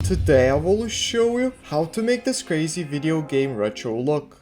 Today I will show you how to make this crazy video game retro look.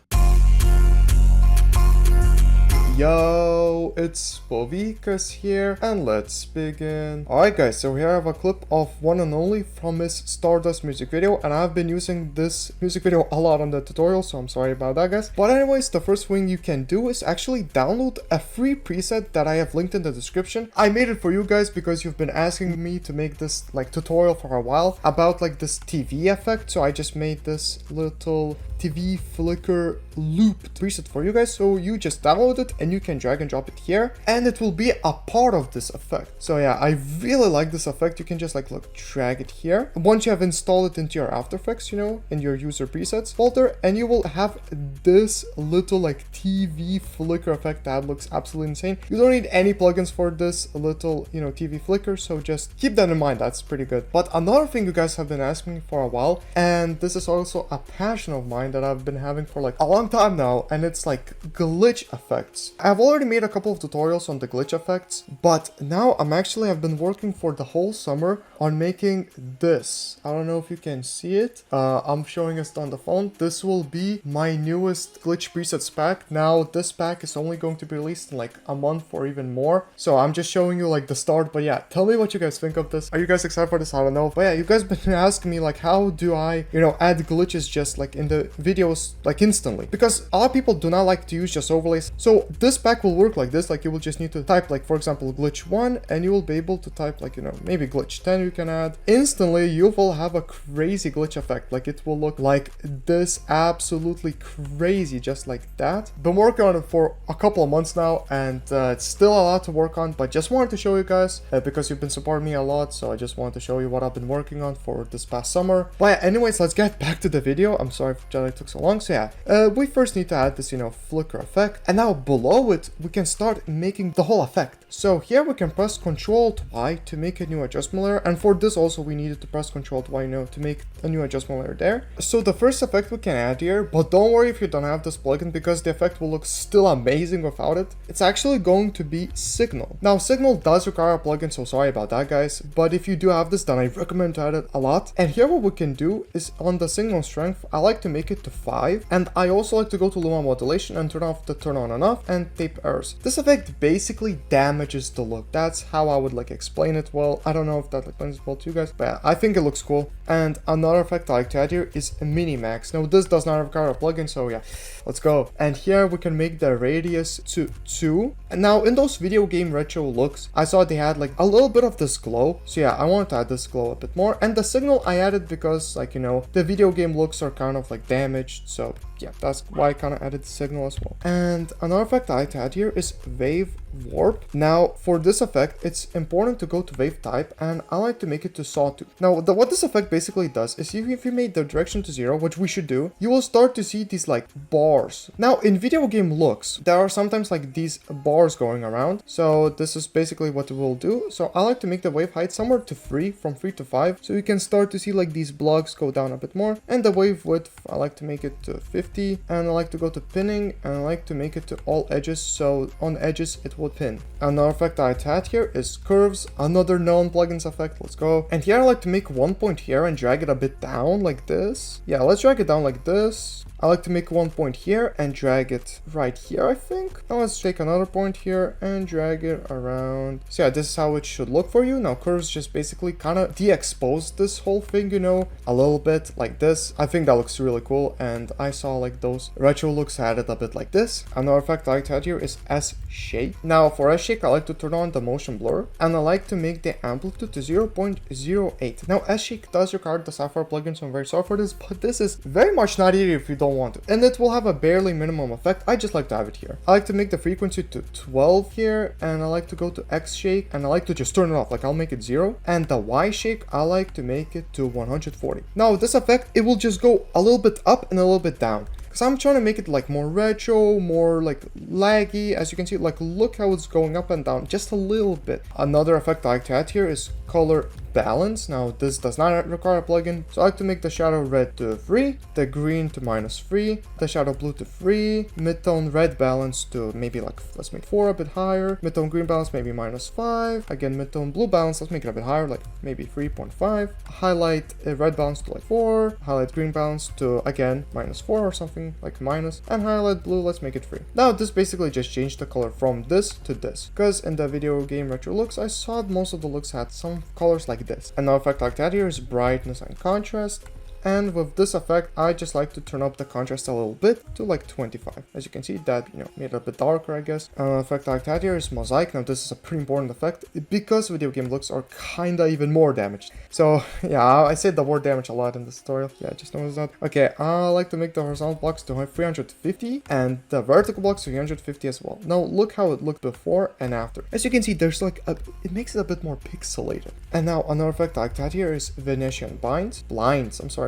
Yo, it's Bovikas here, and let's begin. Alright guys, so here I have a clip of one and only from his Stardust music video, and I've been using this music video a lot on the tutorial, so I'm sorry about that guys. But anyways, the first thing you can do is actually download a free preset that I have linked in the description. I made it for you guys because you've been asking me to make this tutorial for a while about this TV effect, so I just made this little TV flicker looped preset for you guys. So you just download it and you can drag and drop it here and it will be a part of this effect. So yeah, I really like this effect. You can just look, drag it here. Once you have installed it into your After Effects, in your user presets folder, and you will have this little TV flicker effect that looks absolutely insane. You don't need any plugins for this little TV flicker, so just keep that in mind. That's pretty good. But another thing you guys have been asking me for a while, and this is also a passion of mine that I've been having for a long time now, and it's glitch effects. I've already made a couple of tutorials on the glitch effects, but now I've been working for the whole summer on making this. I don't know if you can see it. I'm showing us on the phone. This will be my newest glitch presets pack. Now this pack is only going to be released in a month or even more, so I'm just showing you the start. But yeah, tell me what you guys think of this. Are you guys excited for this? I don't know. But yeah, you guys been asking me how do I add glitches just in the videos instantly, because a lot of people do not like to use just overlays. So this pack will work like this. You will just need to type for example glitch 1, and you will be able to type maybe glitch 10 you can add. Instantly you will have a crazy glitch effect. It will look like this, absolutely crazy, just like that. Been working on it for a couple of months now, and it's still a lot to work on, but just wanted to show you guys because you've been supporting me a lot, so I just wanted to show you what I've been working on for this past summer. But yeah, anyways, let's get back to the video. I'm sorry that it took so long. So yeah, we first need to add this flicker effect, and now below it we can start making the whole effect. So here we can press Ctrl+Y to make a new adjustment layer, and for this also we needed to press Ctrl+Y to make a new adjustment layer there. So the first effect we can add here, but don't worry if you don't have this plugin, because the effect will look still amazing without it. It's actually going to be Signal. Now Signal does require a plugin, so sorry about that guys, but if you do have this, then I recommend to add it a lot. And here what we can do is on the signal strength, I like to make it to 5, and I also like to go to luma modulation and turn off the turn on and off and tape errors. This effect basically damages the look. That's how I would explain it. Well, I don't know if that explains it well to you guys, but yeah, I think it looks cool. And another effect I like to add here is Minimax. Now this does not require a plugin, so yeah, let's go. And here we can make the radius to 2. And now in those video game retro looks, I saw they had a little bit of this glow, so yeah, I wanted to add this glow a bit more. And the signal I added because the video game looks are kind of damaged, so yeah, that's why I kind of added the signal as well. And another effect I like to add here is wave warp. Now for this effect, it's important to go to wave type, and I like to make it to sawtooth. Now what this effect basically does is if you made the direction to 0, which we should do, you will start to see these bars. Now in video game looks, there are sometimes these bars going around, so this is basically what it will do. So I like to make the wave height somewhere to 3, from 3 to 5, so you can start to see these blocks go down a bit more. And the wave width, I like to make it to 50, and I like to go to pinning, and I like to make it to all edges, so on edges it will pin. Another effect I add here is curves, another known plugins effect. Let's go. And here I like to make one point here and drag it a bit down like this. Yeah, let's drag it down like this. I like to make one point here and drag it right here, I think. Now let's take another point here and drag it around. So yeah, this is how it should look for you. Now curves just basically kind of de-expose this whole thing, a little bit like this. I think that looks really cool, and I saw those retro looks added a bit like this. Another effect I like to add here is S-shake. Now for S-shake, I like to turn on the motion blur, and I like to make the amplitude to 0.08. Now S-shake does require the Sapphire plugin, so I'm very sorry for this, but this is very much not easy if you don't want it, and it will have a barely minimum effect. I just like to have it here. I like to make the frequency to 12 here, and I like to go to X shake, and I like to just turn it off. I'll make it 0, and the Y shake, I like to make it to 140. Now this effect, it will just go a little bit up and a little bit down. because I'm trying to make it like more retro, more like laggy. As you can see, like look how it's going up and down just a little bit. Another effect I like to add here is color balance. Now this does not require a plugin, so I like to make the shadow red to 3, the green to -3, the shadow blue to 3, midtone red balance to maybe like, let's make 4 a bit higher, midtone green balance maybe -5, again midtone blue balance, let's make it a bit higher, like maybe 3.5, highlight red balance to like 4, highlight green balance to again -4 or something like minus, and highlight blue, let's make it 3. Now this basically just changed the color from this to this, because in the video game retro looks I saw most of the looks had some colors like this. Another effect like that here is brightness and contrast. And with this effect, I just like to turn up the contrast a little bit to like 25. As you can see, that, you know, made it a bit darker, I guess. Another effect like that here is mosaic. Now, this is a pretty important effect because video game looks are kinda even more damaged. So, yeah, I said the word damage a lot in this tutorial. Yeah, just noticed that. Okay, I like to make the horizontal blocks to 350 and the vertical blocks to 350 as well. Now, look how it looked before and after. As you can see, there's like it makes it a bit more pixelated. And now, another effect like that here is Venetian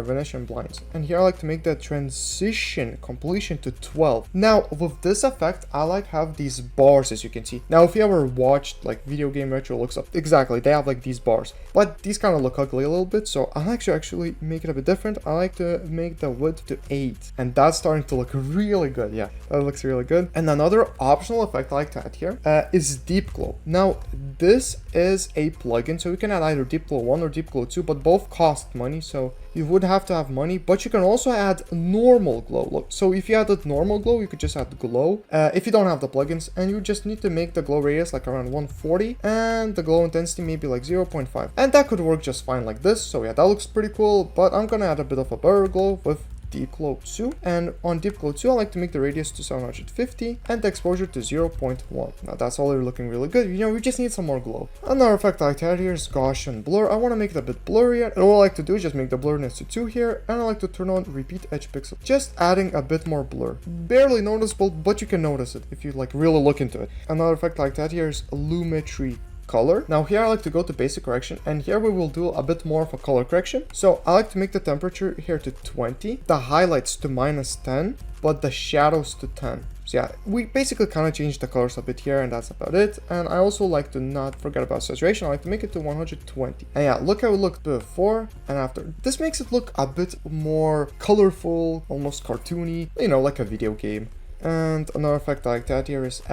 Venetian blinds, and here I like to make the transition completion to 12. Now with this effect I like have these bars, as you can see. Now if you ever watched like video game retro looks up, exactly, they have like these bars, but these kind of look ugly a little bit, so I like to actually make it a bit different. I like to make the width to 8, and that's starting to look really good. Yeah, that looks really good. And another optional effect I like to add here is deep glow. Now this is a plugin, so you can add either deep glow 1 or deep glow 2, but both cost money, so you would have to have money, but you can also add normal glow. Look, so if you added normal glow, you could just add glow if you don't have the plugins, and you just need to make the glow radius like around 140 and the glow intensity maybe like 0.5, and that could work just fine like this. So yeah, that looks pretty cool, but I'm gonna add a bit of a better glow with deep glow 2, and on deep glow 2 I like to make the radius to 750 and the exposure to 0.1. Now that's already looking really good. You know, we just need some more glow. Another effect I like to add here is Gaussian blur. I want to make it a bit blurrier, and all I like to do is just make the blurriness to 2 here, and I like to turn on repeat edge pixel, just adding a bit more blur. Barely noticeable, but you can notice it if you like really look into it. Another effect like that here is Lumetri color. Now here I like to go to basic correction, and here we will do a bit more of a color correction. So I like to make the temperature here to 20, the highlights to -10, but the shadows to 10. So yeah, we basically kind of changed the colors a bit here, and that's about it. And I also like to not forget about saturation. I like to make it to 120. And yeah, look how it looked before and after. This makes it look a bit more colorful, almost cartoony, you know, like a video game. And another effect I like to add here is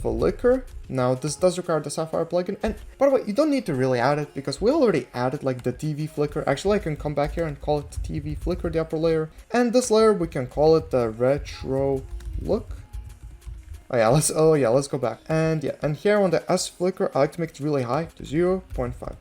flicker. Now this does require the Sapphire plugin, and by the way, you don't need to really add it because we already added like the TV flicker. Actually, I can come back here and call it TV flicker, the upper layer, and this layer we can call it the retro look. Oh yeah, let's go back. And yeah, and here on the S flicker, I like to make it really high to 0.5.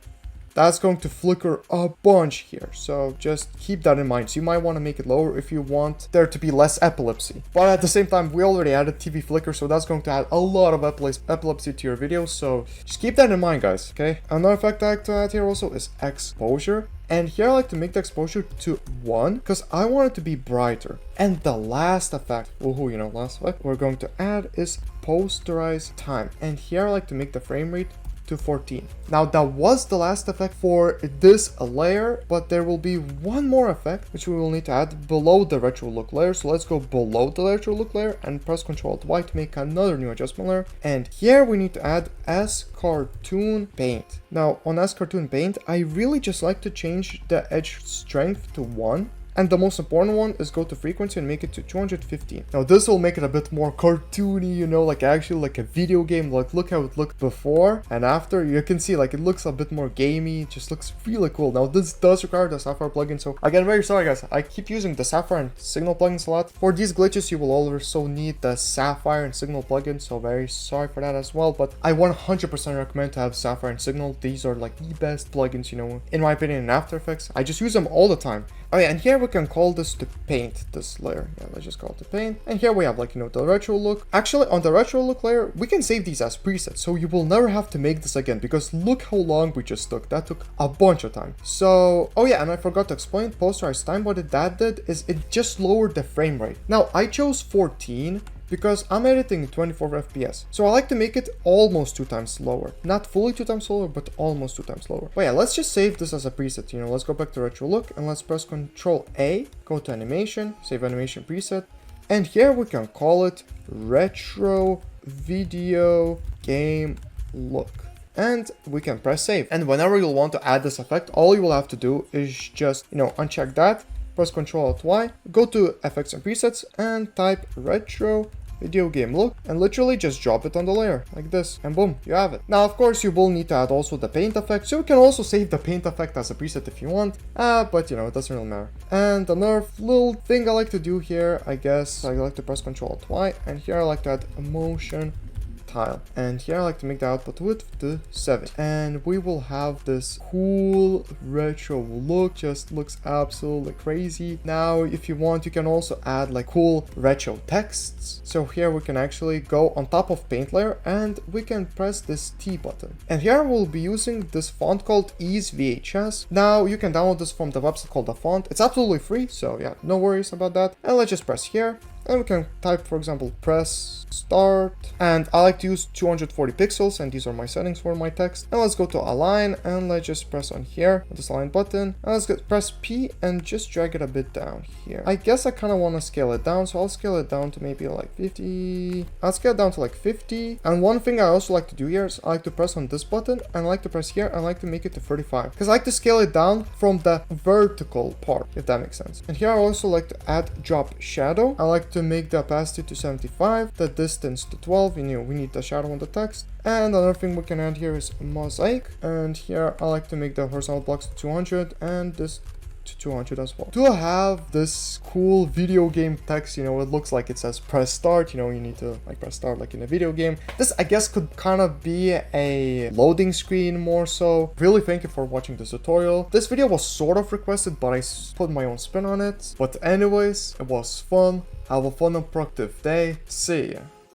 That's going to flicker a bunch here, so just keep that in mind. So you might want to make it lower if you want there to be less epilepsy. But at the same time, we already added TV flicker, so that's going to add a lot of epilepsy to your videos, so just keep that in mind, guys, okay? Another effect I like to add here also is exposure. And here I like to make the exposure to 1 because I want it to be brighter. And the last effect, last effect we're going to add is posterize time. And here I like to make the frame rate to 14. Now that was the last effect for this layer, but there will be one more effect which we will need to add below the retro look layer. So let's go below the retro look layer and press Ctrl+Y to make another new adjustment layer. And here we need to add S cartoon paint. Now on S cartoon paint, I really just like to change the edge strength to 1. And the most important one is go to frequency and make it to 215. Now this will make it a bit more cartoony, you know, like actually like a video game. Like look how it looked before and after. You can see like it looks a bit more gamey. It just looks really cool. Now this does require the Sapphire plugin, so again, very sorry guys. I keep using the Sapphire and Signal plugins a lot. For these glitches you will also need the Sapphire and Signal plugin, so very sorry for that as well. But I 100% recommend to have Sapphire and Signal. These are like the best plugins, you know, in my opinion, in After Effects. I just use them all the time. Oh yeah, and here we can call this the paint, this layer. Yeah, let's just call it the paint. And here we have like, you know, the retro look. Actually, on the retro look layer, we can save these as presets, so you will never have to make this again, because look how long we just took. That took a bunch of time. So, oh yeah, and I forgot to explain posterize time. What that did is it just lowered the frame rate. Now, I chose 14 because I'm editing 24 FPS. So I like to make it almost 2 times slower. Not fully 2 times slower, but almost 2 times slower. But yeah, let's just save this as a preset. You know, let's go back to retro look and let's press Ctrl A, go to animation, save animation preset. And here we can call it retro video game look. And we can press save. And whenever you'll want to add this effect, all you will have to do is just, uncheck that, press Ctrl-Alt-Y, go to effects and presets and type retro video game look, and literally just drop it on the layer like this, and boom, you have it. Now of course you will need to add also the paint effect, so you can also save the paint effect as a preset if you want, but it doesn't really matter. And another little thing I like to do here, I guess I like to press Ctrl-Alt-Y, and here I like to add a motion tile, and here I like to make the output width to 7, and we will have this cool retro look. Just looks absolutely crazy. Now if you want, you can also add like cool retro texts. So here we can actually go on top of paint layer and we can press this T button, and here we'll be using this font called Ease VHS. Now you can download this from the website called The Font. It's absolutely free, so yeah, no worries about that. And let's just press here. And we can type, for example, press start, and I like to use 240 pixels, and these are my settings for my text. And let's go to align, and let's just press on here with this align button, and let's press P and just drag it a bit down here. I guess I kind of want to scale it down, so I'll scale it down to maybe like 50. I'll scale it down to like 50. And one thing I also like to do here is I like to press on this button, and I like to press here, and I like to make it to 35, because I like to scale it down from the vertical part, if that makes sense. And here I also like to add drop shadow. I like to make the opacity to 75, the distance to 12, we need the shadow on the text. And another thing we can add here is mosaic, and here I like to make the horizontal blocks to 200 and this to 200 as well. To have this cool video game text, it looks like it says press start, you need to like press start like in a video game. This I guess could kind of be a loading screen more so. Really thank you for watching this tutorial. This video was sort of requested, but I put my own spin on it. But anyways, it was fun. Have a fun and productive day. See ya.